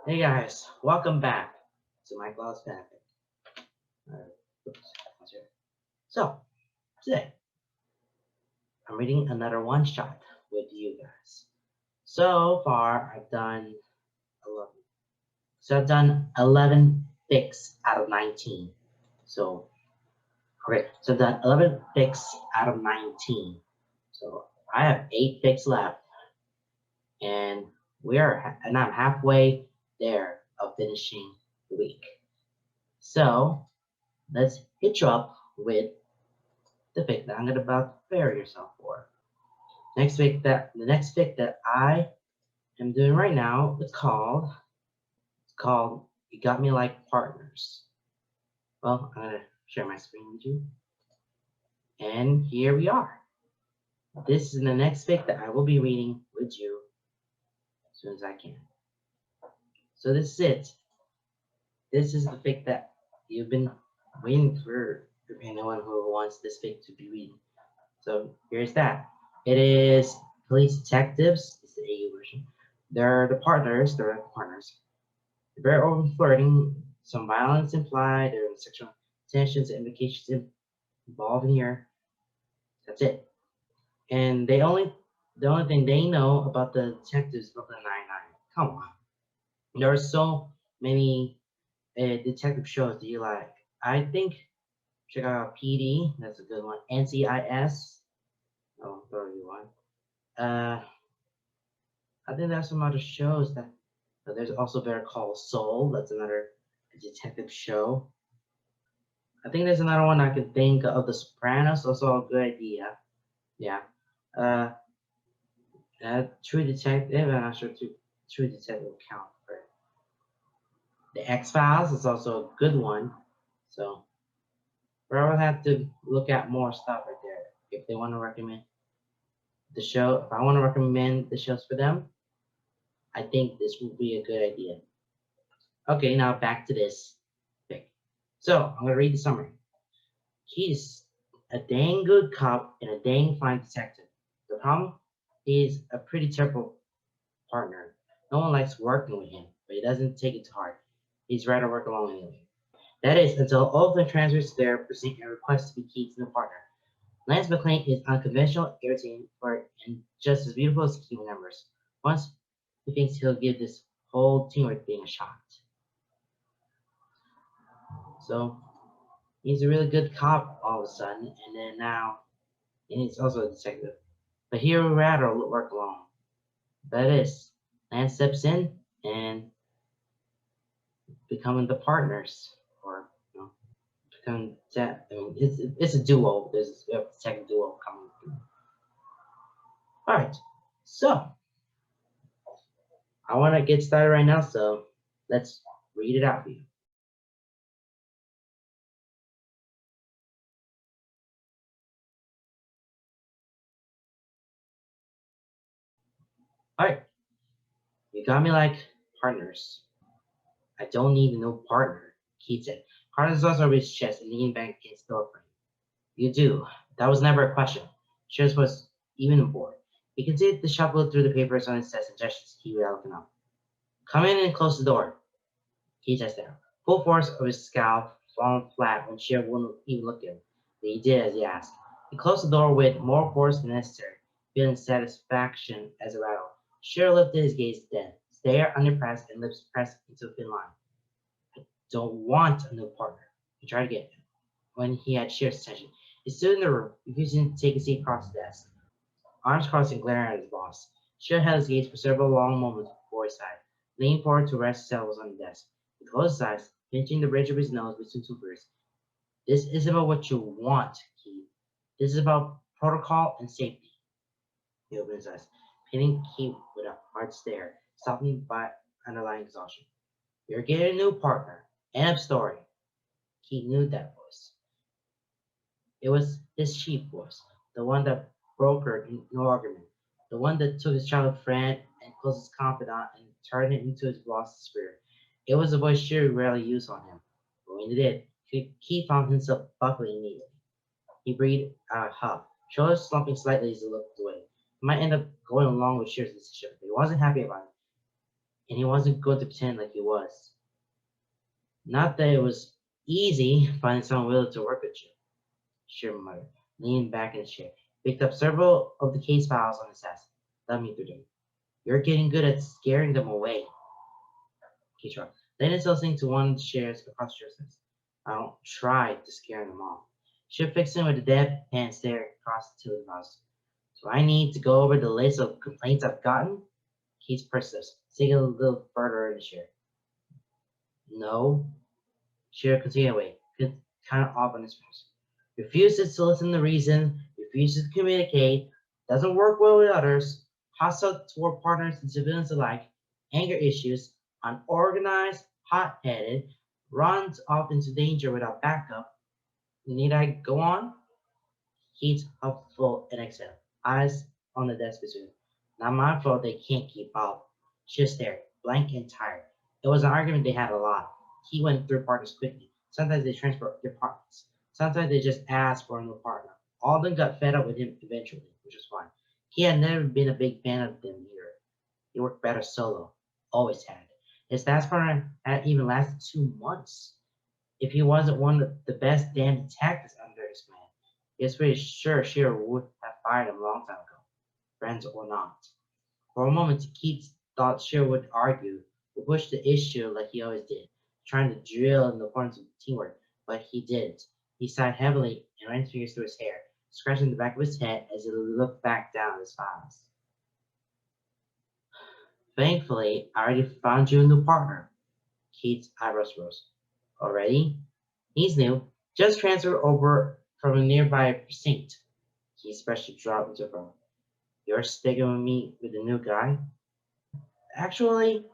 Hey guys, welcome back to my class Patrick. Oops, that's here. So, today I'm reading another one shot with you guys. So far, I've done 11. So I've done 11 picks out of 19. So, okay, so I've done 11 picks out of 19. So I have 8 picks left, and and I'm halfway there of finishing the week. So let's hit you up with the pick that I'm about to prepare yourself for. The next pick that I am doing right now it's called You Got Me Like Partners. Well, I'm gonna share my screen with you. And here we are. This is the next pick that I will be reading with you as soon as I can. So this is it. This is the pick that you've been waiting for anyone who wants this pick to be reading. So here's that. It is Police Detectives. It's the AU version. They're the partners. They're very open flirting, some violence implied, there are sexual tensions and implications involved in here. That's it. And the only thing they know about the detectives is Brooklyn Nine-Nine. Come on. There are so many detective shows that you like. I think check out PD. That's a good one. NCIS. Oh, throw you one. I think there's some other shows that. There's also Better Call Saul. That's another detective show. I think there's another one I can think of. The Sopranos. Also a good idea. Yeah. Uh, True Detective. I'm not sure True Detective will count for it. The X Files is also a good one. So, but I will have to look at more stuff right there if they want to recommend the show. If I want to recommend the shows for them, I think this would be a good idea. Okay, now back to this pick. So I'm gonna read the summary. He's a dang good cop and a dang fine detective. The problem is a pretty terrible partner. No one likes working with him, but he doesn't take it to heart. He's rather work alone anyway. That is, until Oakland transfers to their precinct and requests to be Keith's new partner. Lance McLean is unconventional, irritating, flirt, and just as beautiful as he remembers. Once he thinks he'll give this whole teamwork thing a shot. So he's a really good cop all of a sudden, and then now and he's also a detective. But he would rather work alone. That is, Lance steps in and becoming the partners, or become. I mean, it's a duo. There's a second duo coming through. All right, so I want to get started right now. So let's read it out for you. All right, you got me like partners. I don't need a new partner. Keith said. Carlos also over his chest and leaned back against the door frame. You do. That was never a question. Shows was even bored. He continued to shuffle through the papers on his desk and gestured to Kiwi looking up. Come in and close the door. He just there. Full force of his scowl fallen flat when Shira wouldn't even look at him. But he did as he asked. He closed the door with more force than necessary, feeling satisfaction as a rattle. Shira lifted his gaze then, stare underpressed and lips pressed into a thin line. I don't want a new partner. He tried again. When he had Shira's attention, he stood in the room, refusing to take a seat across the desk. Arms crossed and glaring at his boss. Shira held his gaze for several long moments before he sighed, leaning forward to rest his elbows on the desk. He closed his eyes, pinching the bridge of his nose between two fingers. This isn't about what you want, Keith. This is about protocol and safety. He opened his eyes, pinning Keith with a hard stare, softened by underlying exhaustion. You're getting a new partner. End of story. Keith knew that voice. It was his chief voice, the one that brokered no argument, the one that took his childhood friend and closest confidant and turned it into his boss's spirit. It was a voice Sherry rarely used on him, but when he did, he found himself buckling immediately. He breathed out a huff, shoulders slumping slightly as he looked away. He might end up going along with Sherry's decision, but he wasn't happy about it. and he wasn't going to pretend like he was. Not that it was easy finding someone willing to work with you. Sure, muttered, leaning back in his chair. Picked up several of the case files on his desk. Let me through them. You're getting good at scaring them away, he shrugged. Then it's listening to one of the chairs across the distance. I don't try to scare them off. She fixed him with a deadpan stare across the two of. So I need to go over the list of complaints I've gotten? Keith persists, sitting a little further in the chair. No. She'll continue away, kind of off on his face. Refuses to listen to reason, refuses to communicate, doesn't work well with others, hostile toward partners and civilians alike, anger issues, unorganized, hot-headed, runs off into danger without backup. Need I go on? He's hopeful and exhale, eyes on the desk between them. Not my fault they can't keep up. She stared, blank and tired. It was an argument they had a lot. He went through partners quickly. Sometimes they transferred departments. Sometimes they just asked for a new partner. All of them got fed up with him eventually, which was fine. He had never been a big fan of them either. He worked better solo. Always had. His last partner had even lasted 2 months. If he wasn't one of the best damn detectives under his command, he was pretty sure Shearer would have fired him a long time ago, friends or not. For a moment, Keats thought Shearer would argue, would push the issue like he always did, trying to drill in the importance of teamwork, but he didn't. He sighed heavily and ran his fingers through his hair, scratching the back of his head as he looked back down at his files. Thankfully, I already found you a new partner. Keats' eyebrows rose. Already? He's new. Just transferred over from a nearby precinct. He especially dropped into phone. You're sticking with me with the new guy? Actually,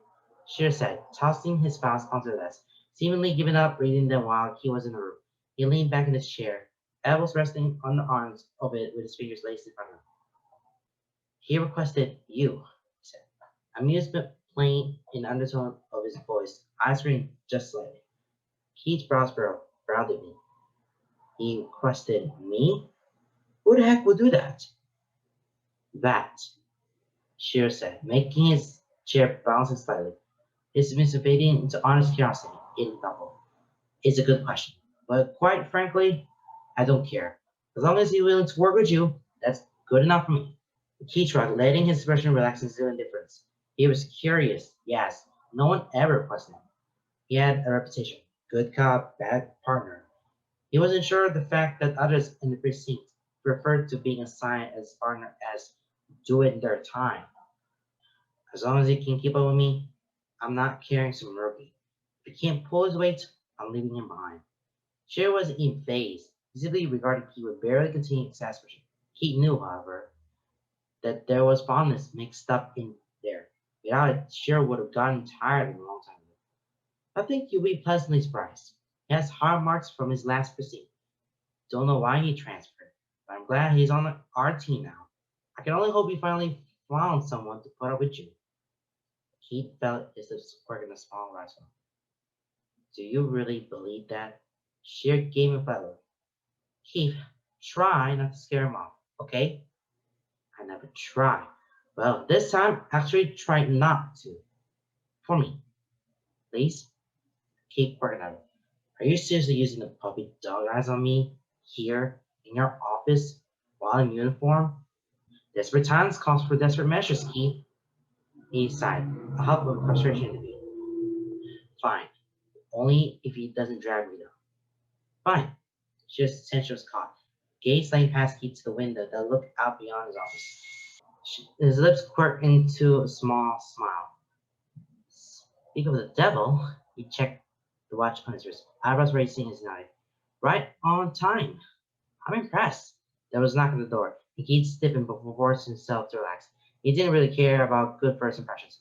Shear said, tossing his files onto the desk, seemingly giving up reading them while he was in the room. He leaned back in his chair, elbows resting on the arms of it with his fingers laced in front of him. He requested you, he said, amusement playing in the undertone of his voice, eyes screened just slightly. Keith's brows frowned at me. He requested me? Who the heck would do that? That, Shear said, making his chair bounce slightly. His been fading into honest curiosity, getting thoughtful. It's a good question. But quite frankly, I don't care. As long as he's willing to work with you, that's good enough for me. He tried, letting his expression relax into indifference. He was curious, yes. No one ever questioned him. He had a reputation. Good cop, bad partner. He wasn't sure of the fact that others in the precinct referred to being assigned as partner as do it in their time. As long as he can keep up with me, I'm not carrying some rookie. If he can't pull his weight, I'm leaving him behind. Cher wasn't in phase, visibly regarded he would barely continue exasperation. He knew, however, that there was fondness mixed up in there. Without it, Cher would have gotten tired of him a long time ago. I think you'll be pleasantly surprised. He has hard marks from his last proceeding. Don't know why he transferred, but I'm glad he's on our team now. I can only hope you finally found someone to put up with you. Keith felt his lips work in a small wrestle. Do you really believe that? Sheer gave him a fellow. Keith, try not to scare him off, okay? I never try. Well, this time, actually try not to. For me, please. Keith working at it. Are you seriously using the puppy dog eyes on me? Here? In your office? While in uniform? Desperate times calls for desperate measures, Keith. He sighed, a hub of frustration in the beat. Fine. Only if he doesn't drag me though. Fine. Just attention was caught. Gaze lane past Keith to the window that looked out beyond his office. His lips quirked into a small smile. Speak of the devil, he checked the watch on his wrist, eyebrows raising his nodded. Right on time. I'm impressed. There was a knock on the door, and Keith stiffened before forcing himself to relax. He didn't really care about good first impressions.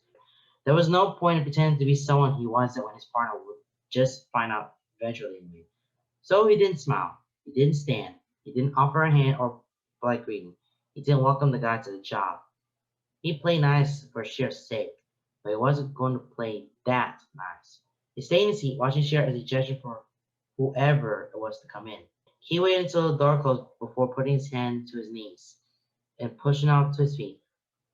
There was no point in pretending to be someone he wasn't when his partner would just find out eventually anyway. So he didn't smile. He didn't stand. He didn't offer a hand or polite greeting. He didn't welcome the guy to the job. He played nice for sheer sake, but he wasn't going to play that nice. He stayed in his seat, watching Cher as he gestured for whoever it was to come in. He waited until the door closed before putting his hand to his knees and pushing out to his feet.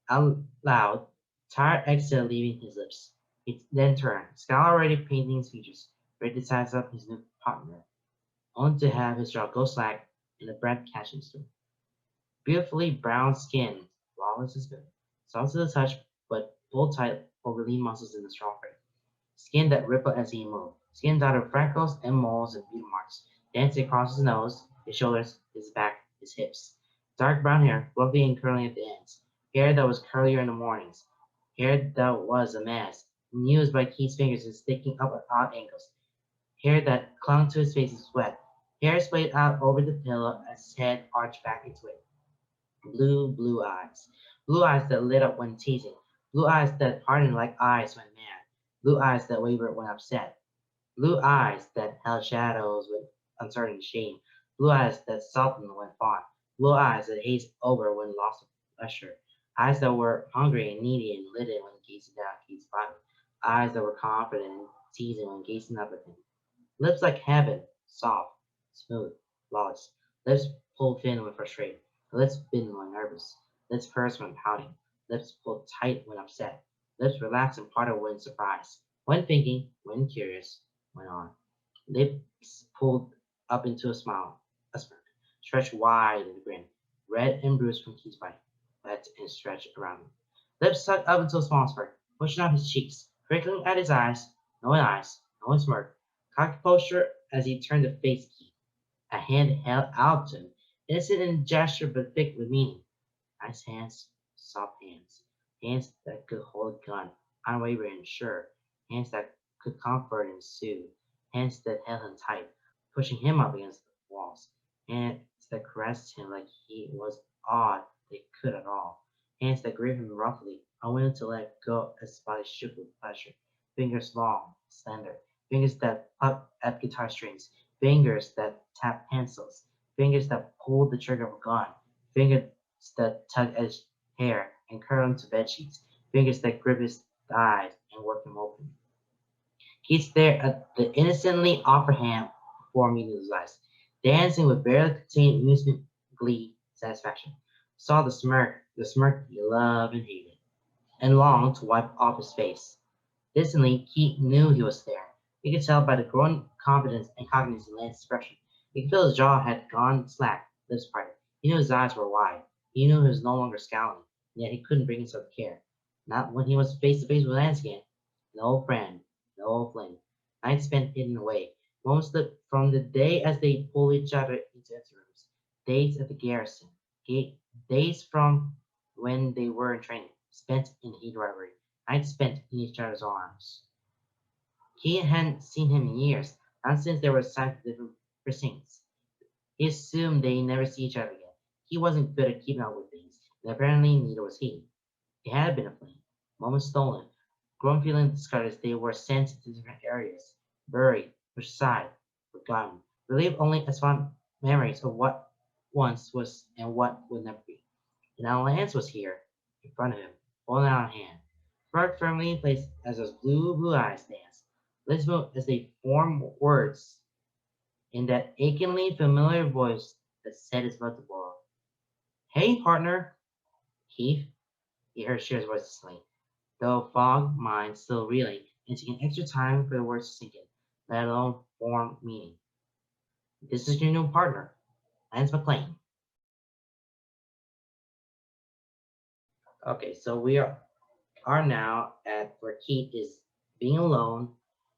Out loud, tired exhale leaving his lips. He then turned, Scal already painting his features, ready to size up his new partner, only to have his jaw go slack and the breath catch him still. Beautifully brown skin, flawless as good, soft to the touch, but pulled tight over lean muscles in the strong frame. Skin that rippled as he moved, skin dotted with freckles and moles and beetle marks, dancing across his nose, his shoulders, his back, his hips. Dark brown hair, fluffy and curling at the ends, hair that was curlier in the mornings, hair that was a mess, used by Keith's fingers and sticking up at odd angles, hair that clung to his face in sweat, hair splayed out over the pillow as his head arched back into it. Blue eyes. Blue eyes that lit up when teasing. Blue eyes that hardened like eyes when mad. Blue eyes that wavered when upset. Blue eyes that held shadows with uncertain shame. Blue eyes that softened when fought. Blue eyes that hazed over when lost of pleasure. Eyes that were hungry and needy and lit when gazing down Keith's body. Eyes that were confident and teasing when gazing up at him. Lips like heaven, soft, smooth, flawless. Lips pulled thin when frustrated. Lips bitten when nervous. Lips pursed when pouting. Lips pulled tight when upset. Lips relaxed and parted when surprised. When thinking, when curious, when on. Lips pulled up into a smirk. Stretched wide in a grin. Red and bruised from Keith's bite. Let and stretched around him. Lips sucked up into a small smirk, pushing out his cheeks, crinkling at his eyes. No one eyes, no one smirk. Cocked posture as he turned to face Keith, a hand held out to him, innocent in gesture but thick with meaning. Nice hands, soft hands, hands that could hold a gun, unwavering and sure, hands that could comfort and soothe, hands that held him tight, pushing him up against the walls, hands that caressed him like he was odd they could at all, hands that gripped him roughly, unwilling to let go as his body shook with pleasure, fingers long, slender, fingers that plucked at guitar strings, fingers that tapped pencils, fingers that pulled the trigger of a gun, fingers that tug at his hair and curl him to bed sheets, fingers that grip his thighs and work him open. He stared at the innocently offered hand before meeting his eyes, dancing with barely contained amusement, glee, satisfaction. Saw the smirk he loved and hated, and longed to wipe off his face. Distantly, Keith knew he was there. He could tell by the growing confidence and cognizance in Lance's expression. He could feel his jaw had gone slack, lips parted. He knew his eyes were wide. He knew he was no longer scowling, and yet he couldn't bring himself to care. Not when he was face to face with Lance again. An old friend, an old flame. Nights spent hidden away. Moments slipped from the day as they pulled each other into empty rooms. Days at the garrison. Days from when they were in training, spent in heat rivalry. Nights spent in each other's arms. He hadn't seen him in years, not since they were assigned to different precincts. He assumed they'd never see each other again. He wasn't good at keeping up with things, and apparently neither was he. It had been a flame, moments stolen, grown feelings discarded as they were sent to different areas, buried, pushed aside, forgotten, relieved only as fond memories of what once was and what would never be. And now Lance was here, in front of him, holding out a hand, heart firmly in place as those blue eyes danced. Lips moved as they formed words in that achingly familiar voice that set his blood to boil. Hey, partner, Keith, he heard Shear's voice distinctly, though fog mind still reeling and taking extra time for the words to sink in, let alone form meaning. This is your new partner, Lance McLean. Okay, so are now at where Keith is being alone.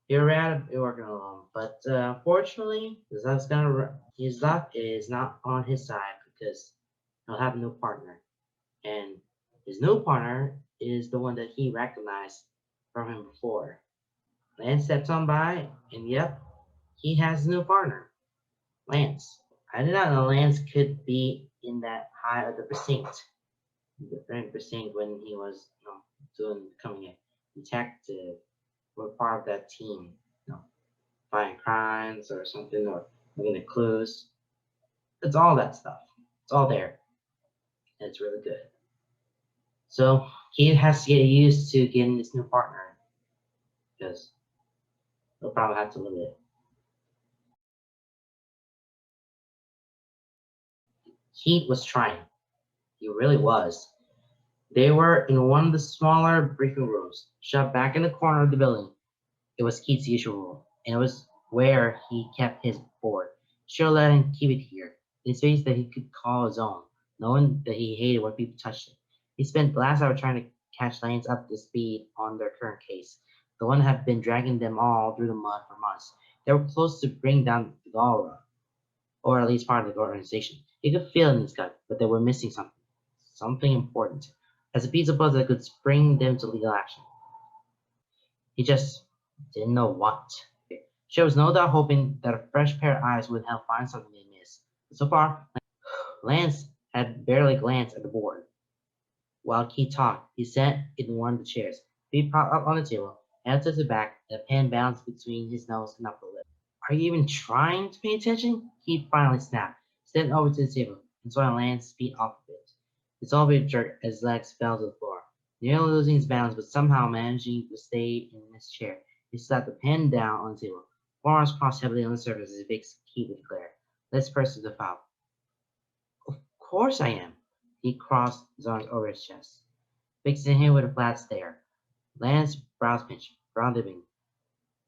He'd rather be working alone, but fortunately, his luck is not on his side because he'll have a new partner, and his new partner is the one that he recognized from him before. Lance steps on by, and yep, he has a new partner, Lance. I did not know Lance could be in that high of the precinct. The very precinct when he was, doing becoming a detective, or part of that team, fighting crimes or something, or looking at clues. It's all that stuff. It's all there. And it's really good. So he has to get used to getting this new partner because he'll probably have to live it. He was trying. He really was. They were in one of the smaller briefing rooms, shut back in the corner of the building. It was Keith's usual room, and it was where he kept his board. She'll let him keep it here, in a space that he could call his own, knowing that he hated when people touched it. He spent the last hour trying to catch Lance up to speed on their current case, the one that had been dragging them all through the mud for months. They were close to bringing down the Galra, or at least part of the organization. He could feel it in his gut, but they were missing something, something important, as a piece of puzzle that could spring them to legal action. He just didn't know what. She was no doubt hoping that a fresh pair of eyes would help find something they missed. But so far, Lance had barely glanced at the board. While Keith talked, he sat in one of the chairs, feet propped up on the table, hands to the back, and a pen balanced between his nose and upper lip. Are you even trying to pay attention? Keith finally snapped, stepping over to the table and saw Lance's feet off of it. His elbow jerked as his legs fell to the floor, nearly losing his balance but somehow managing to stay in his chair. He slapped the pen down on the table, forearms crossed heavily on the surface as if Keith would declare, "Let's press to the file." Of course I am. He crossed his arms over his chest, fixing him with a flat stare. Lance's brows pinched, brow dipping.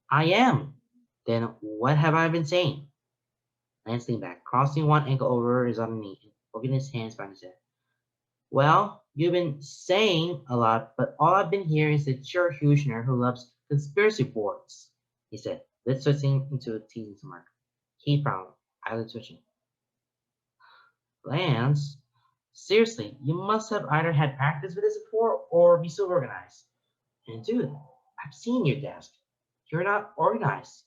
I am. Then what have I been saying? Lance leaned back, crossing one ankle over his other knee and poking his hands behind his head. Well, you've been saying a lot, but all I've been hearing is that you're a huge nerd who loves conspiracy boards, he said, lips twisting into a teasing smirk. He frowned, eyelids twitching. Lance, seriously, you must have either had practice with this before or be so organized. And dude, I've seen your desk. You're not organized.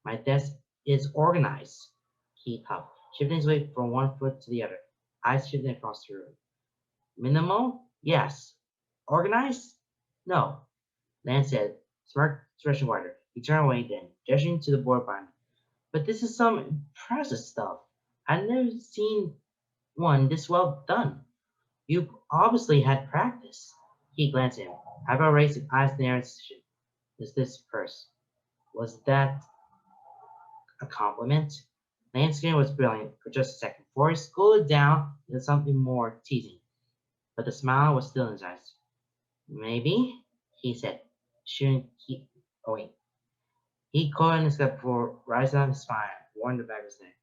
My desk is organized. He huffed, shifting his weight from one foot to the other, eyes shifting across the room. Minimal? Yes. Organized? No. Lance said, smirk stretching wider. He turned away then, gesturing to the board behind him. But this is some impressive stuff. I've never seen one this well done. You've obviously had practice. He glanced at him, eyebrow raised and eyes narrowed. Is this purse? Was that a compliment? Lance's skin was brilliant for just a second before he cooled down into something more teasing, but the smile was still in his eyes. Maybe, he said, shooting Keith away. He caught in his gut before rising up his spine, warming the back of his neck.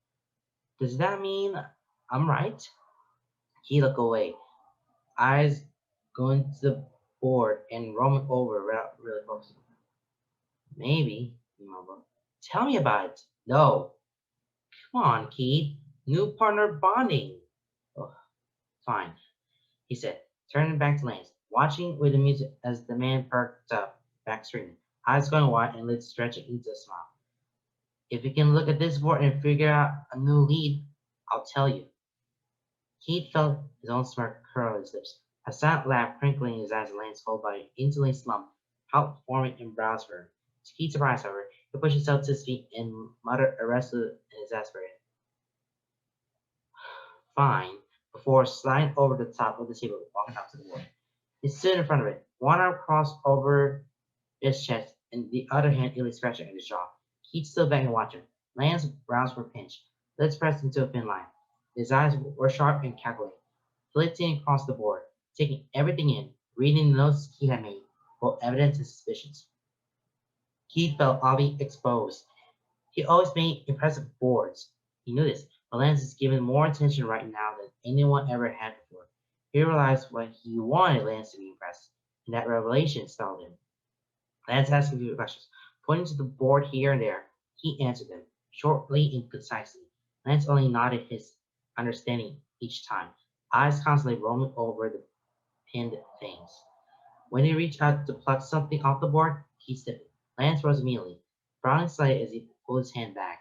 Does that mean I'm right? He looked away, eyes going to the board and roaming over without really focusing. Maybe, he mumbled. Tell me about it. No. Come on, Keith. New partner bonding. Oh, fine, he said, turning back to Lance, watching with amusement as the man perked up, back straightened, eyes going wide and lips stretching into a smile. If you can look at this board and figure out a new lead, I'll tell you. Keith felt his own smirk curl his lips, a silent laugh crinkling in his eyes as Lance's whole body instantly slumped, palp forming and brows for him. To Keith's surprise, however, he pushed himself to his feet and muttered irresolute and exasperated, "Fine," before sliding over the top of the table and walking up to the board. He stood in front of it, one arm crossed over his chest and the other hand illy scratching at his jaw. Keith stood back and watched him. Lance's brows were pinched, lips pressed into a thin line. His eyes were sharp and calculating, flitting across the board, taking everything in, reading the notes Keith had made, both evidence and suspicions. Keith felt oddly exposed. He always made impressive boards. He knew this, but Lance is given more attention right now than anyone ever had before. He realized what he wanted Lance to be impressed, and that revelation startled him. Lance asked a few questions, pointing to the board here and there. He answered them, shortly and concisely. Lance only nodded his understanding each time, eyes constantly roaming over the pinned things. When he reached out to pluck something off the board, he stiffened. Lance rose immediately, frowning slightly as he pulled his hand back.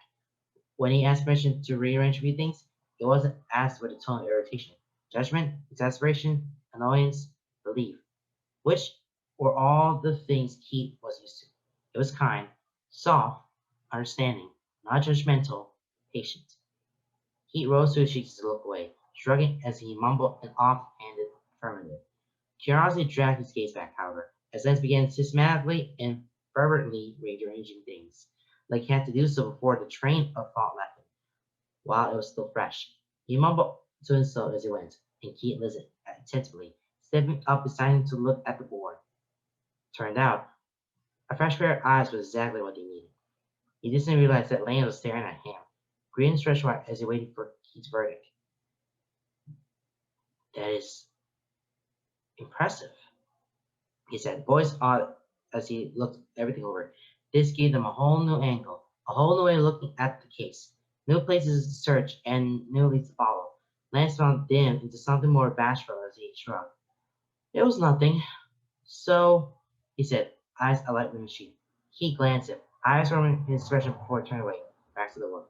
When he asked permission to rearrange a few things, it wasn't asked with a tone of irritation, judgment, exasperation, annoyance, relief, which were all the things Keith was used to. It was kind, soft, understanding, not judgmental, patient. Keith rose to his feet to look away, shrugging as he mumbled an off-handed affirmative. Curiosity dragged his gaze back, however, as Lance began systematically and fervently rearranging things, like he had to do so before the train of thought left him, while it was still fresh. He mumbled to himself as he went, and Keith listened attentively, stepping up beside him to look at the board. Turned out, a fresh pair of eyes was exactly what he needed. He didn't realize that Lane was staring at him, grin stretched wide as he waited for Keith's verdict. That is impressive, he said, voice odd as he looked everything over. This gave them a whole new angle, a whole new way of looking at the case. New places to search and new leads to follow. Lance found dim into something more bashful as he shrugged. It was nothing. So, he said, eyes alight with the machine. He glanced at him, eyes forming his expression before turning away, back to the work.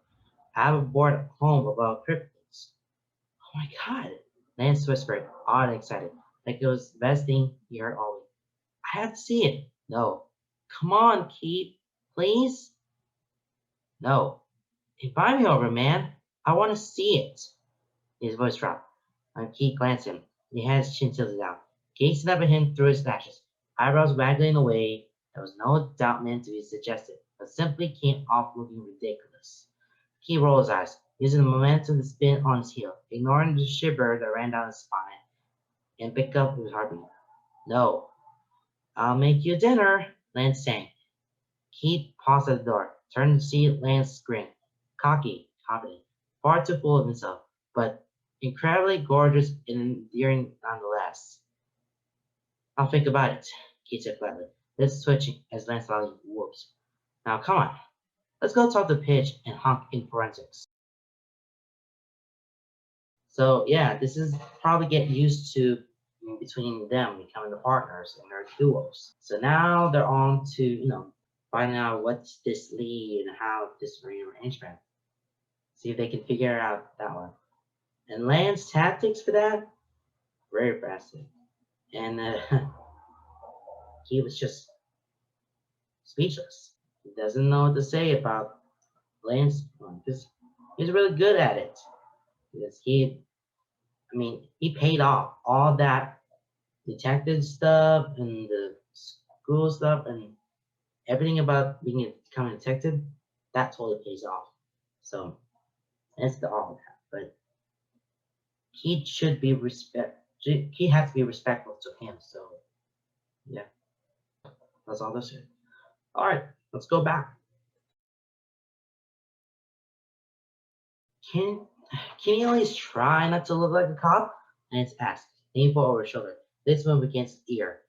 I have a board at home about cryptids. Oh my god, Lance whispered, odd and excited, like it was the best thing he heard all week. I have to see it. No. Come on, Keith. Please? No. Invite me over, man. I want to see it. His voice dropped. And Keith glanced at him. He had his chin tilted down, gazing up at him through his lashes, eyebrows waggling in a way that was no doubt meant to be suggestive, but simply came off looking ridiculous. Keith rolled his eyes, using the momentum to spin on his heel, ignoring the shiver that ran down his spine, and picked up his heartbeat. No. I'll make you dinner, Lance sang. Keith paused at the door, turned to see Lance grin, cocky, confident, far too full of himself, but incredibly gorgeous and endearing nonetheless. I'll think about it, Keith said flatly, lips twitching as Lance loudly whoops. Now come on, let's go talk to Pitch and Hunk in forensics. So yeah, this is probably get used to between them becoming the partners in their duos. So now they're on to, finding out what's this lead and how this rearrangement. See if they can figure out that one. And Land's tactics for that, very impressive. And he was just speechless. He doesn't know what to say about Land's one because he's really good at it. Because he paid off all that detective stuff and the school stuff and everything about becoming a detective. That totally pays off. So that's all of that. But he should be he has to be respectful to him. So yeah, that's all this is. All right, let's go back. Can can you at least try not to look like a cop? Lance asked, leaning forward over his shoulder. This move against his ear,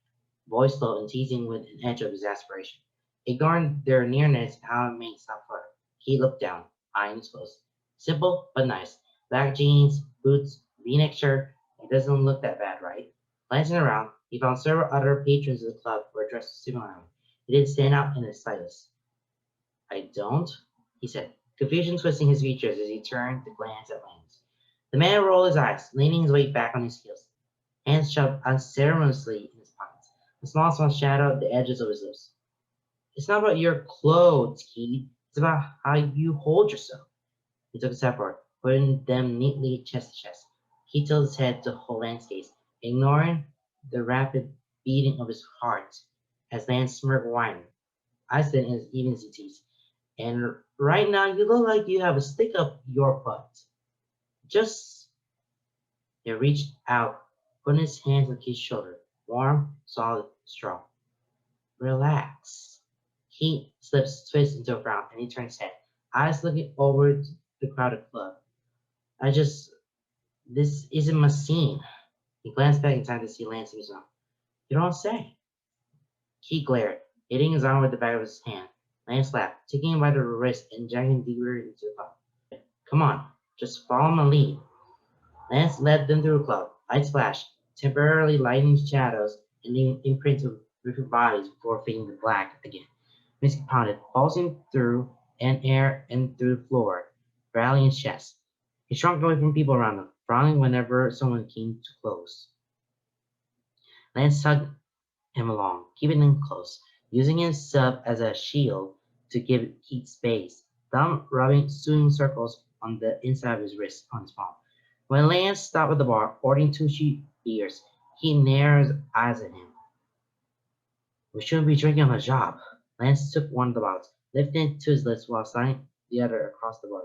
voice low and teasing with an edge of exasperation. Ignoring their nearness and how it made sound flutter, he looked down, eyes closed. Simple but nice. Black jeans, boots, V-neck shirt. It doesn't look that bad, right? Glancing around, he found several other patrons of the club who were dressed similarly. He didn't stand out in the slightest. I don't, he said, confusion twisting his features as he turned to glance at Lance. The man rolled his eyes, leaning his weight back on his heels, hands shoved unceremoniously in his pockets. A small smile shadowed the edges of his lips. It's not about your clothes, Keith. It's about how you hold yourself. He took a step forward, putting them neatly chest to chest. He tilted his head to hold Lance's gaze, ignoring the rapid beating of his heart as Lance smirked whining, eyes then as even as he teased. And right now, you look like you have a stick up your butt. Just, he reached out, putting his hands on Keith's shoulder, warm, solid, strong. Relax. He slips twist into a frown, and he turns his head, eyes looking over to the crowded club. This isn't my scene. He glanced back in time to see Lance in his mouth. You don't say. He glared, hitting his arm with the back of his hand. Lance laughed, taking him by the wrist and dragging him deeper into the club. Come on, just follow my lead. Lance led them through the club. Lights flashed, temporarily lightening shadows and leaving imprints of different bodies before fading to black again. Music pounded, pulsing through and air and through the floor, rallying his chest. He shrunk away from people around him, frowning whenever someone came too close. Lance tugged him along, keeping him close, using his sub as a shield to give Keith space, thumb rubbing soothing circles on the inside of his wrist on his palm. When Lance stopped at the bar, ordering 2 cheap beers, he narrowed his eyes at him. We shouldn't be drinking on the job. Lance took one of the bottles, lifting it to his lips while sliding the other across the bar,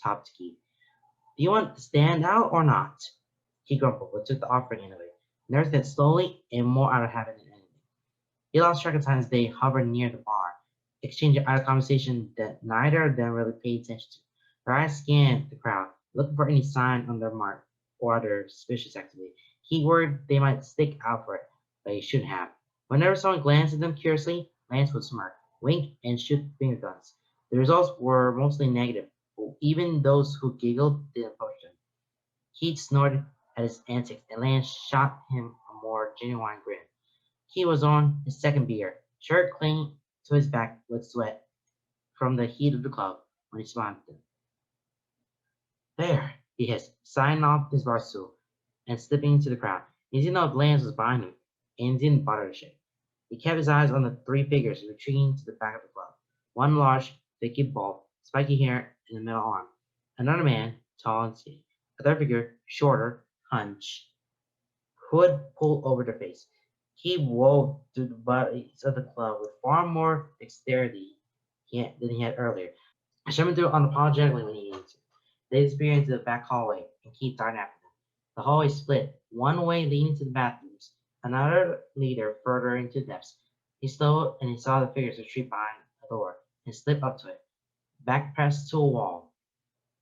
top to Keith. Do you want to stand out or not? He grumbled, but took the offering anyway. Nerves get slowly and more out of habit than anything. He lost track of time as they hovered near the bar, exchanging out of conversation that neither of them really paid attention to. Their eyes scanned the crowd, looking for any sign on their mark or other suspicious activity. He worried they might stick out for it, but he shouldn't have. Whenever someone glanced at them curiously, Lance would smirk, wink, and shoot finger guns. The results were mostly negative, but even those who giggled didn't push him. Keith snorted at his antics, and Lance shot him a more genuine grin. He was on his second beer, shirt clinging to his back with sweat from the heat of the club when he spotted them. There, he hissed, signing off his bar stool and slipping into the crowd. He didn't know if Lance was behind him, and didn't bother to shake. He kept his eyes on the three figures retreating to the back of the club. One large, thickly bald, spiky hair in the middle arm. Another man, tall and skinny. A third figure, shorter, hunched, hood pulled over their face. He wove through the bodies of the club with far more dexterity than he had earlier, shoving through unapologetically when he needed to. They disappeared into the back hallway, and Keith darted after them. The hallway split, one way leading to the bathrooms, another leader further into the depths. He slowed, and he saw the figures retreat behind a door and slip up to it, back pressed to a wall.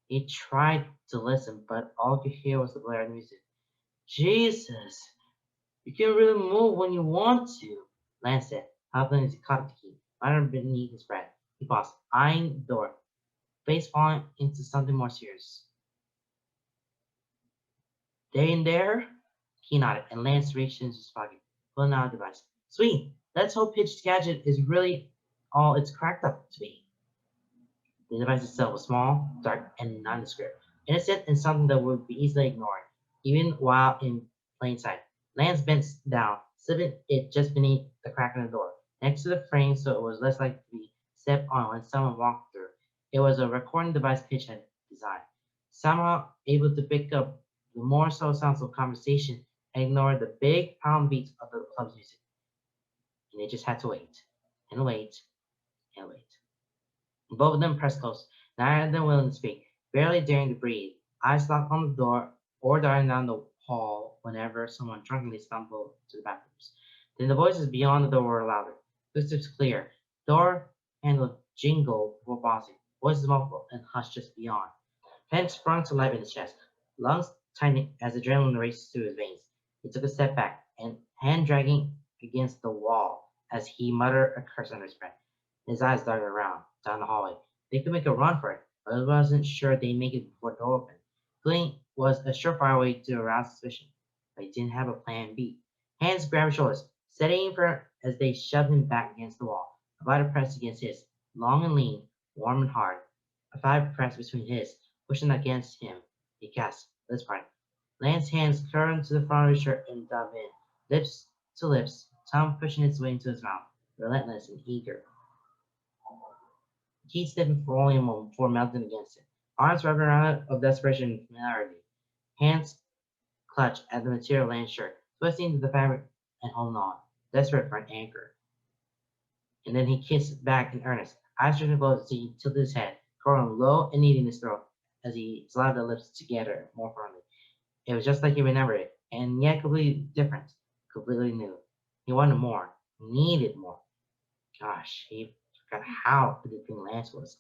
He tried to listen, but all he could hear was the blare of music. Jesus, you can really move when you want to, Lance said, hobbling as he caught the key, muttering beneath his breath. He paused, eyeing the door, face falling into something more serious. They in there? He nodded, and Lance reached into his pocket, pulling out a device. Sweet, let's hope Pitch's gadget is really all it's cracked up to be. The device itself was small, dark, and nondescript, innocent and something that would be easily ignored, even while in plain sight. Lance bent down, slipping it just beneath the crack in the door, next to the frame so it was less likely to be stepped on when someone walked through. It was a recording device Pitch had designed, somehow able to pick up the more subtle sounds of conversation and ignore the big pound beats of the club's music. And they just had to wait, and wait, and wait. Both of them pressed close, neither of them willing to speak, barely daring to breathe, eyes locked on the door or darting down the hall whenever someone drunkenly stumbled to the bathrooms. Then the voices beyond the door were louder, footsteps clear, door handle jingled before pausing, voices muffled and hushed just beyond. Pence sprung to life in his chest, lungs tightening as adrenaline raced through his veins. He took a step back, and hand dragging against the wall as he muttered a curse under his breath. His eyes darted around, down the hallway. They could make a run for it, but he wasn't sure they'd make it before the door opened. Fleeing was a surefire way to arouse suspicion, but he didn't have a plan B. Hands grabbed his shoulders, steadying for as they shoved him back against the wall. A body pressed against his, long and lean, warm and hard. A thigh pressed between his, pushing against him. He gasped, lips parted. Lance's hands curled to the front of his shirt and dove in, lips to lips, tongue pushing its way into his mouth, relentless and eager. Keith stepped for only a moment before melting against it, arms wrapped around it of desperation and familiarity. Hands clutched at the material Lance's shirt, twisting into the fabric and holding on, desperate for an anchor. And then he kissed back in earnest, eyes stretching close as he tilted his head, curling low and kneading his throat as he slapped the lips together more firmly. It was just like he remembered it, and yet completely different, completely new. He wanted more, needed more. Gosh, he forgot how addicting Lance was,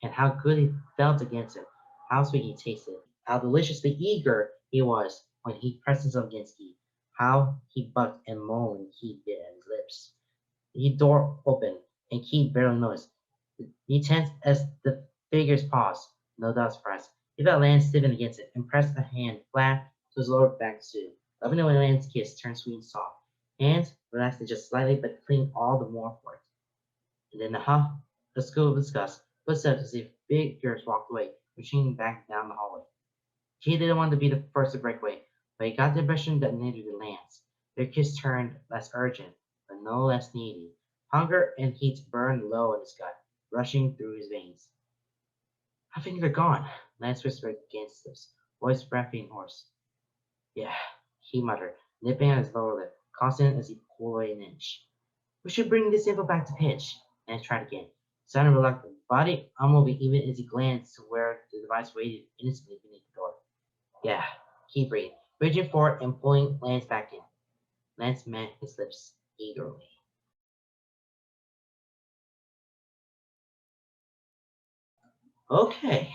and how good he felt against him, how sweet he tasted, how deliciously eager he was when he pressed himself against Keith, how he bucked and moaned when Keith bit at his lips. The door opened, and Keith barely noticed. He tensed as the figures paused, no doubt surprised. He felt Lance stiffen against it, and pressed a hand flat to his lower back too. Loving the way Lance's kiss turned sweet and soft. Hands relaxed it just slightly, but clinging all the more for it. And then the huff, a scoop of disgust, footsteps as if figures walked away, retreating back down the hallway. He didn't want to be the first to break away, but he got the impression that neither did Lance. Their kiss turned less urgent, but no less needy. Hunger and heat burned low in his gut, rushing through his veins. I think they're gone, Lance whispered against his lips, voice breathy and hoarse. Yeah, he muttered, nipping at his lower lip, constant as he pulled away an inch. We should bring this info back to Pitch. Lance tried again. Sounded reluctant, body unmoving even as he glanced to where the device waited innocently beneath the door. Yeah, he breathed, reaching forward and pulling Lance back in. Lance met his lips eagerly. Okay,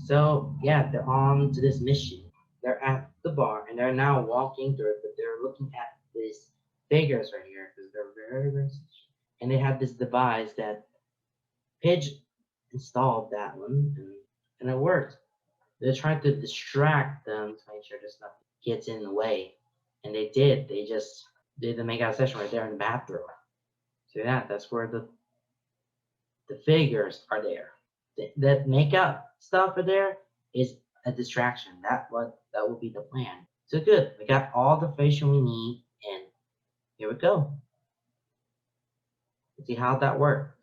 so yeah, they're on to this mission. They're at the bar and they're now walking through it, but they're looking at these figures right here because they're very, very. And they have this device that Pidge installed that one, and it worked. They're trying to distract them to make sure there's nothing gets in the way, and they did. They just did the makeout session right there in the bathroom. So yeah, that's where the figures are there. That makeup stuff are there is a distraction. That will be the plan. So good. We got all the facial we need, and here we go. Let's see how that worked.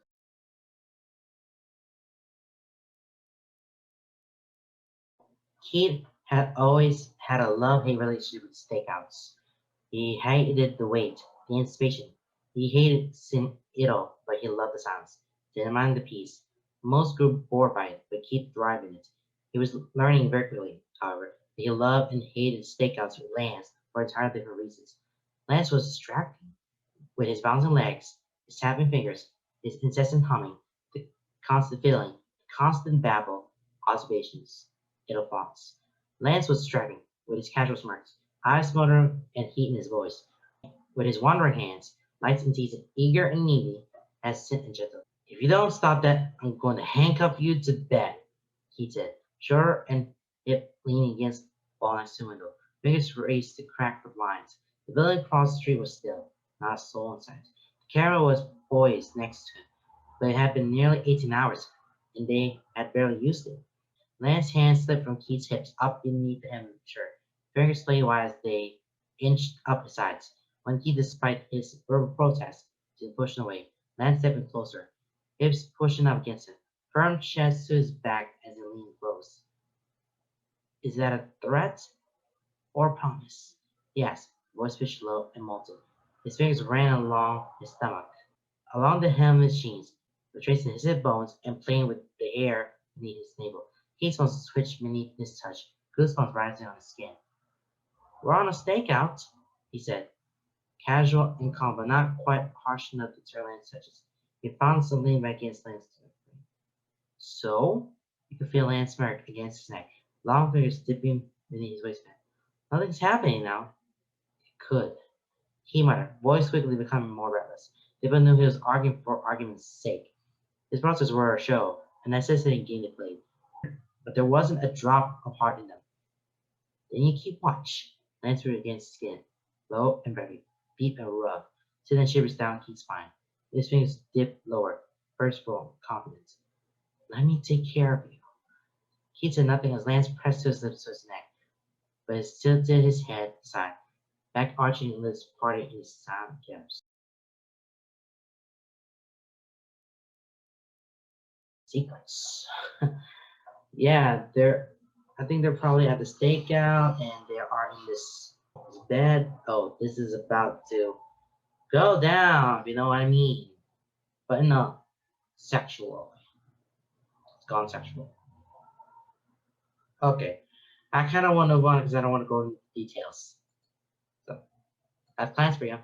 Keith had always had a love-hate relationship with stakeouts. He hated the wait, the anticipation. He hated seeing it all, but he loved the silence. Didn't mind the peace. Most grew bored by it, but Keith thrived in it. He was learning very quickly, however, that he loved and hated stakeouts with Lance for entirely different reasons. Lance was distracting. With his bouncing legs, his tapping fingers, his incessant humming, the constant feeling, constant babble, observations, idle thoughts. Lance was distracting with his casual smirks, eyes smoldering and heat in his voice. With his wandering hands, light and teasing, eager and needy, hesitant and gentle. If you don't stop that, I'm going to handcuff you to bed, he said, shoulder and hip leaning against the wall next to the window, fingers raised to crack the blinds. The building across the street was still, not a soul in sight. The camera was poised next to him, but it had been nearly 18 hours, and they had barely used it. Lance's hand slipped from Keith's hips up beneath the hem of his shirt. Fingers played while as they inched up his sides. When Keith, despite his verbal protest, didn't push him away, Lance stepped in closer, hips pushing up against him, firm chest to his back as he leaned close. Is that a threat or promise? He asked, voice pitched low and molten. His fingers ran along his stomach, along the hem of his jeans, retracing his hip bones and playing with the hair beneath his navel. Keith's muscles twitched beneath his touch, goosebumps rising on his skin. We're on a stakeout, he said, casual and calm, but not quite harsh enough to turn Lance touches. He found some lean back against Lance's neck. So? You could feel Lance smirk against his neck, long fingers dipping beneath his waistband. Nothing's happening now. It could. He muttered, voice quickly becoming more reckless. They both knew he was arguing for argument's sake. His promises were a show, a necessity in gameplay played, but there wasn't a drop of heart in them. Then you keep watch. Lance threw against his skin, low and very, deep and rough, sending shivers down Keith's spine. His fingers dipped lower, first full, confidence. Let me take care of you. Keith said nothing as Lance pressed his lips to his neck, but he tilted his head aside, back arching lips parted in silent gaps. Sequence. Yeah, they're. I think they're probably at the stakeout, and they are in this bed. Oh, this is about to go down. If you know what I mean. But in a sexual way. It's gone sexual. Okay. I kind of want to run because I don't want to go into details. So I have plans for you.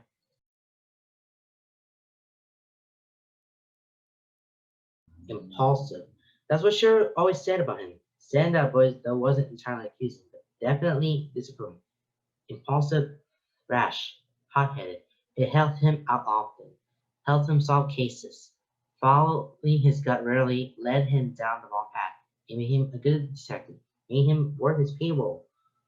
Impulsive. That's what Sher always said about him. Saying that voice that wasn't entirely accusing, but definitely disapproving. Impulsive, rash, hot-headed. It helped him out often, helped him solve cases. Following his gut rarely led him down the wrong path. It made him a good detective, made him worth his payroll.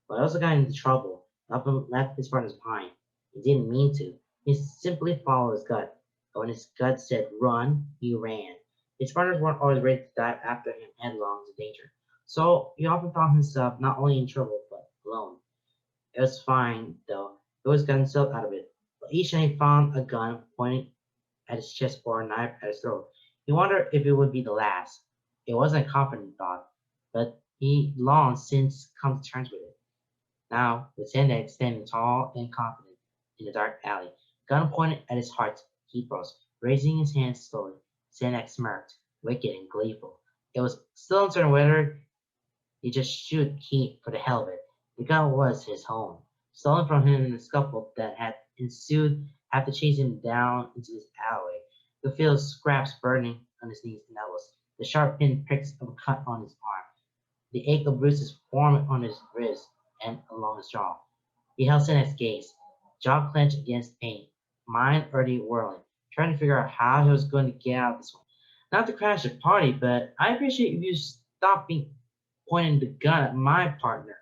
But also got into trouble, left his partners behind. He didn't mean to. He simply followed his gut. And when his gut said run, he ran. His partners weren't always ready to dive after him headlong into danger. So he often found himself not only in trouble, but alone. It was fine, though. He always got himself out of it. But each time he found a gun pointing at his chest or a knife at his throat, he wondered if it would be the last. It wasn't a confident thought, but he long since come to terms with it. Now, with Sandek standing tall and confident in the dark alley, gun pointed at his heart, he rose, raising his hands slowly. Sandek smirked, wicked and gleeful. It was still uncertain whether he just shoot Keith for the hell of it. The gun was his home, stolen from him in a scuffle that had ensued, have to chase him down into this alleyway. You'll feel scraps burning on his knees and elbows, the sharp pin pricks of a cut on his arm, the ache of bruises forming on his wrist and along his jaw. He held Senek's gaze, jaw clenched against pain, mind already whirling, trying to figure out how he was going to get out of this one. Not to crash the party, but I appreciate if you stop being pointing the gun at my partner.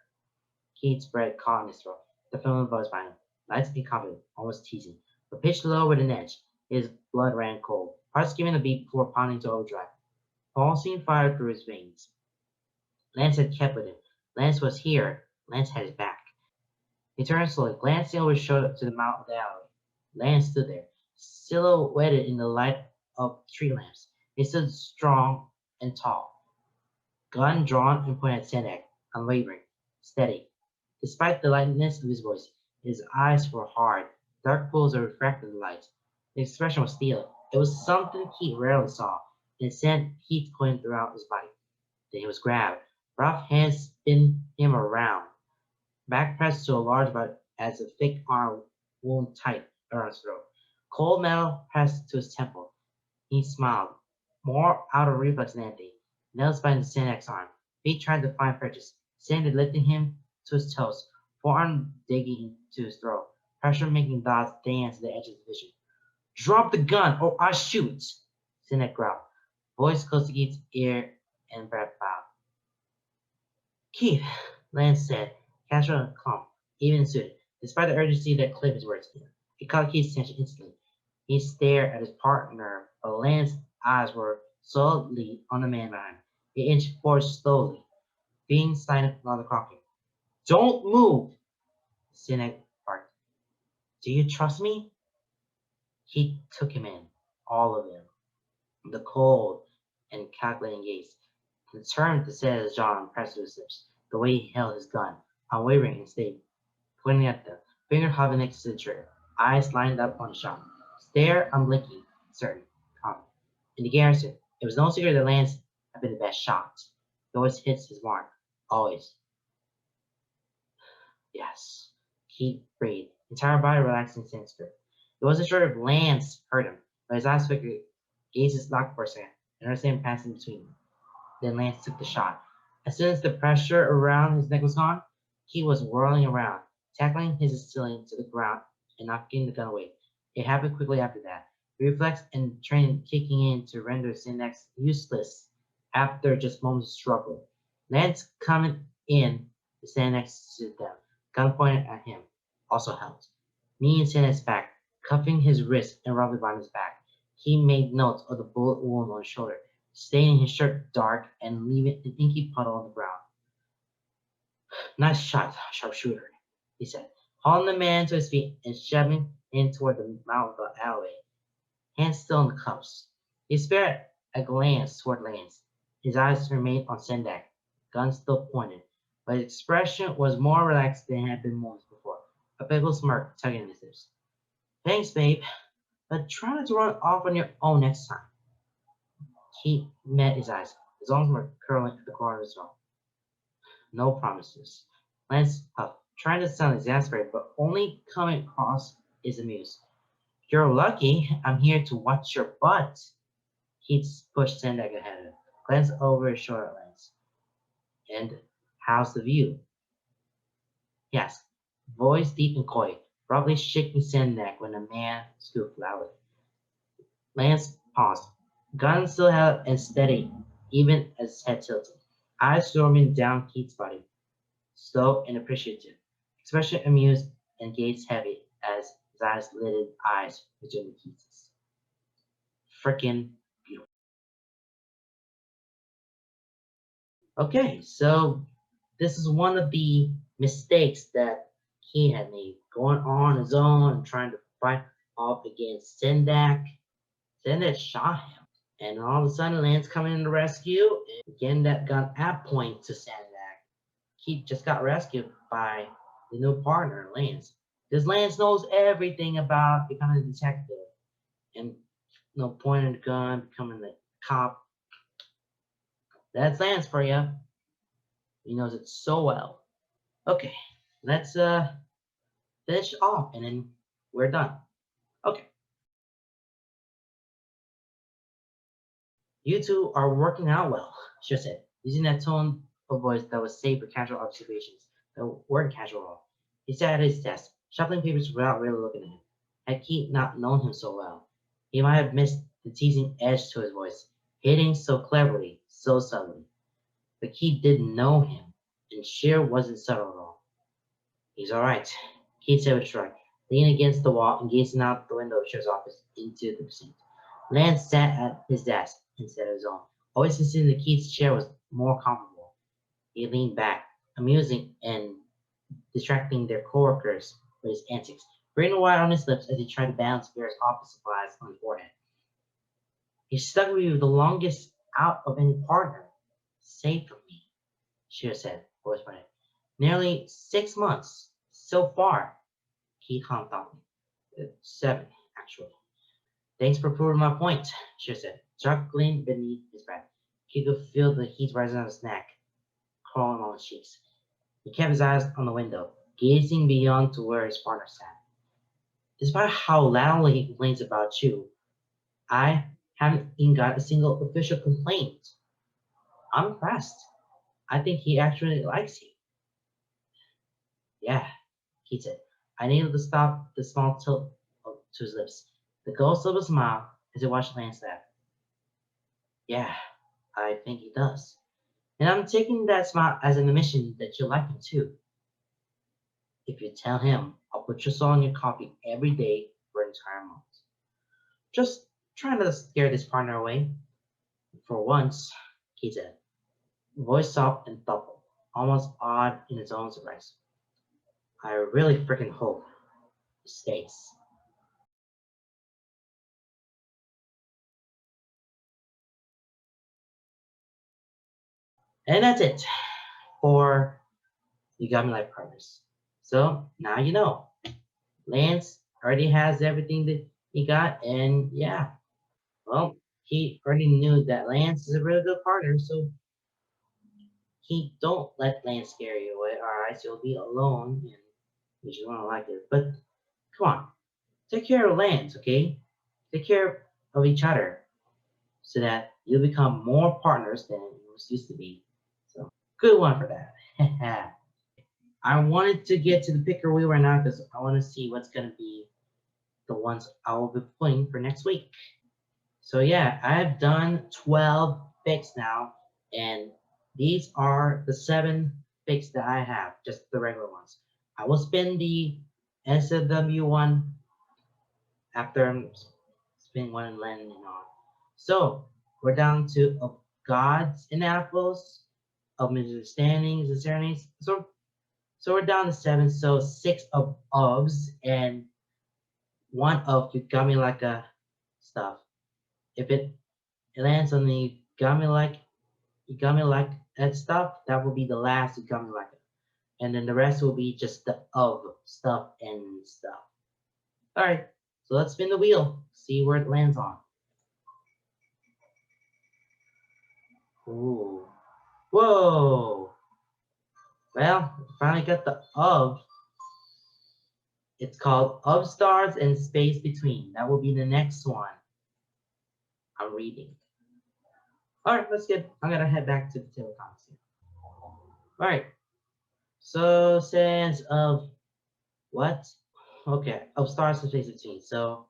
Keith's breath caught in his throat. The film buzzed by him. Lights incompetent, almost teasing, but pitched low with an edge. His blood ran cold, heart skipping a beat before pounding to overdrive. Pulsing fire through his veins. Lance had kept with him. Lance was here. Lance had his back. He turned slowly, glancing over his shoulder to the mouth of the alley. Lance stood there, silhouetted in the light of street lamps. He stood strong and tall, gun drawn and pointed at Senek, unwavering, steady. Despite the lightness of his voice, his eyes were hard, dark pools of refracted light. The expression was steel. It was something Heat rarely saw, and it sent heat going throughout his body. Then he was grabbed. Rough hands spin him around, back pressed to a large body as a thick arm wound tight around his throat. Cold metal pressed to his temple. He smiled, more out of reflex than anything. Nails biting Senek's arm. Feet tried to find purchase. Sand lifting him to his toes, forearm digging into his throat, pressure making dots dance at the edge of his vision. Drop the gun or I shoot! Senek growled, voice close to Keith's ear and breath bowed. Keith, Lance said, casual and calm, even suited, despite the urgency that clipped his words. It caught Keith's attention instantly. He stared at his partner, but Lance's eyes were solidly on the man behind him. He inched forward slowly, being silent while the crocking. Don't move! Sinek barked. Do you trust me? He took him in, all of him. The cold and calculating gaze. He turned to set his jaw and pressed to his lips, the way he held his gun, unwavering and steady, pointing at them, finger hovering next to the trigger, eyes lined up on the shot. Stare unblinking, certain, confident. In the garrison, it was no secret that Lance had been the best shot. He always hits his mark. Always. Yes. Keith breathed, entire body relaxing in Sen's grip. He wasn't sure if Lance hurt him, but his eyes flickered, gazes locked for a second, and understanding passing between them. Then Lance took the shot. As soon as the pressure around his neck was gone, he was whirling around, tackling his assailant to the ground and knocking the gun away. It happened quickly after that. Reflex and training kicking in to render Syntax useless after just moments of struggle. Lance coming in to stand next to them, gun pointed at him, also helped. Me and Syntax back, cuffing his wrist and rubbing behind his back. He made notes of the bullet wound on his shoulder, staining his shirt dark and leaving an inky puddle on the ground. Nice shot, sharpshooter, he said, hauling the man to his feet and shoving him toward the mouth of the alley, hands still in the cuffs. He spared a glance toward Lance. His eyes remained on Sendak, gun still pointed, but his expression was more relaxed than it had been moments before, a pitiful smirk tugging at his lips. Thanks, babe, but try not to run off on your own next time. He met his eyes. His arms were curling at the corner of his mouth. No promises. Lance huffed, trying to sound exasperated, but only coming across is amused. You're lucky I'm here to watch your butt. He pushed Sendak ahead of him, glanced over his shoulder at Lance. And how's the view? He asked, voice deep and coy, probably shaking Sendak when the man scooped loudly. Lance paused, gun still held and steady, even as his head tilted, eyes storming down Keith's body, slow and appreciative, expression amused and gaze heavy as his eyes lidded eyes between Keith's. Frickin' beautiful. Okay, so this is one of the mistakes that he had made, going on his own and trying to fight off against Sendak. Sendak shot him. And all of a sudden, Lance coming in to rescue and getting that gun at point to Sendak. He just got rescued by the new partner, Lance. This Lance knows everything about becoming a detective and pointing the gun, becoming the cop. That's Lance for you. He knows it so well. Okay, let's finish off and then we're done. Okay. You two are working out well, she said, using that tone of voice that was safe for casual observations that weren't casual at all. He sat at his desk, shuffling papers without really looking at him. Had Keith not known him so well, he might have missed the teasing edge to his voice, hitting so cleverly, so subtly. But Keith didn't know him, and Sheer wasn't subtle at all. He's all right, Keith said with a shrug, leaning against the wall and gazing out the window of Sheer's office into the precinct. Lance sat at his desk instead of his own, always insisting that Keith's chair was more comfortable. He leaned back, amusing and distracting their coworkers with his antics, grinning wide on his lips as he tried to balance various office supplies on his forehead. He stuck with you the longest out of any partner. Save for me, Shear said, voice funny. Nearly 6 months. So far, Keith calmed thoughtfully. 7, actually. Thanks for proving my point, Shear said, chuckling beneath his breath. Keith could feel the heat rising on his neck, crawling on his cheeks. He kept his eyes on the window, gazing beyond to where his partner sat. Despite how loudly he complains about you, I haven't even got a single official complaint. I'm impressed. I think he actually likes you. Yeah, he said. I needed to stop the small tilt to his lips. The ghost of a smile as he watched Lance laugh. Yeah, I think he does. And I'm taking that smile as an admission that you like him too. If you tell him, I'll put your song in your coffee every day for an entire month. Just trying to scare this partner away. For once, he said, voice soft and thoughtful, almost odd in its own surprise. I really freaking hope it stays. And that's it for You Got Me Like Partners. So now you know. Lance already has everything that he got, and yeah, well, he already knew that Lance is a really good partner, so he don't let Lance scare you away, alright? So you'll be alone and you just wanna like it. But come on, take care of Lance, okay? Take care of each other so that you'll become more partners than you used to be. So good one for that. I wanted to get to the picker wheel right now because I want to see what's gonna be the ones I will be playing for next week. So yeah, I've done 12 picks now, and these are the 7 picks that I have, just the regular ones. I will spin the SW one after I'm spinning one and landing on. So we're down to of gods and apples, of misunderstandings and serenades. So we're down to 7. So 6 of ofs and 1 of you got me like a stuff. If it lands on the you got me like that stuff, that will be the last you got me like it. And then the rest will be just the of stuff and stuff. Alright, so let's spin the wheel, see where it lands on. Ooh. Whoa! Well, finally got the of. It's called Of Stars and Space Between. That will be the next one I'm reading. Alright, let's get, I'm gonna head back to the telecoms here. Alright, so sense of what? Okay, of Stars and Space Between. So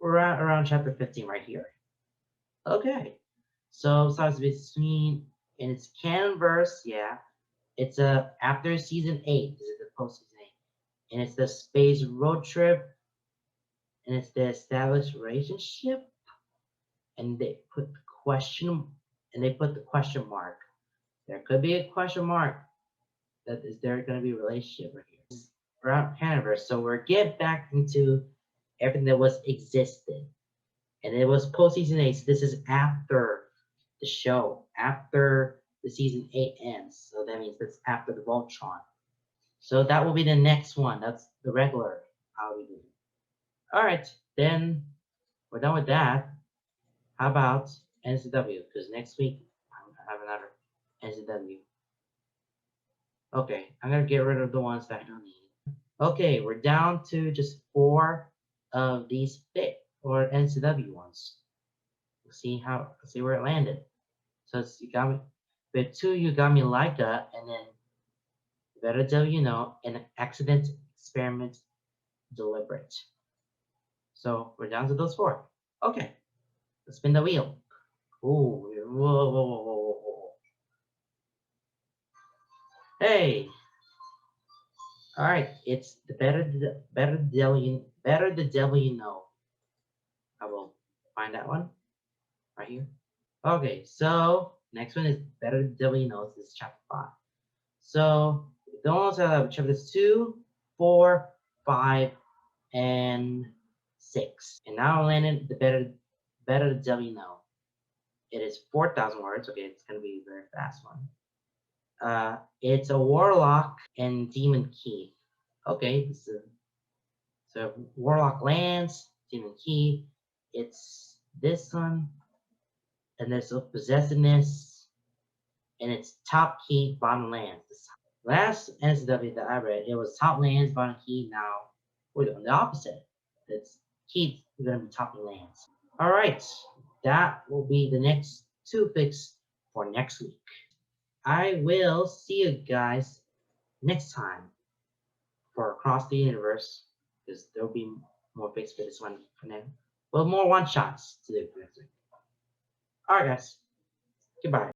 we're at around chapter 15 right here. Okay, so Stars and Space Between, and it's canon verse, yeah. It's after season 8. This is the post season 8. And it's the space road trip, and it's the established relationship, and they put the question mark. There could be a question mark. That is there going to be a relationship right here? Around Hanover, so we're getting back into everything that was existed, and it was post season 8. So this is after the show, after the season 8 ends. So that means that's after the Voltron. So that will be the next one. That's the regular I'll be doing. All right, then we're done with that. How about NCW? Because next week I have another NCW. Okay, I'm gonna get rid of the ones that I don't need. Okay, we're down to just 4 of these fit or NCW ones. Let's see where it landed. So it's you got me with 2 you got me Leica, and then better devil you know, an accident, experiment, deliberate. So we're down to those 4. Okay, let's spin the wheel. Ooh, whoa, whoa, whoa, whoa, whoa. Hey, all right, it's the better the devil you know. I will find that one right here. Okay, so next one is better the devil you know. This is chapter 5. So the ones that have chapters 2, 4, 5, and 6. And now I landed the better the devil you know. It is 4,000 words. Okay, it's gonna be a very fast one. It's a warlock and demon key. Okay, so warlock lands, demon key. It's this one, and there's a possessiveness, and it's top key, bottom lands. Last NSW that I read, it was top lands, bottom key. Now we're doing the opposite. It's key gonna be top lands. All right, that will be the next 2 picks for next week. I will see you guys next time for Across the Universe, because there'll be more picks for this one for now. Well, more one shots to do for next week. Alright, guys. Goodbye.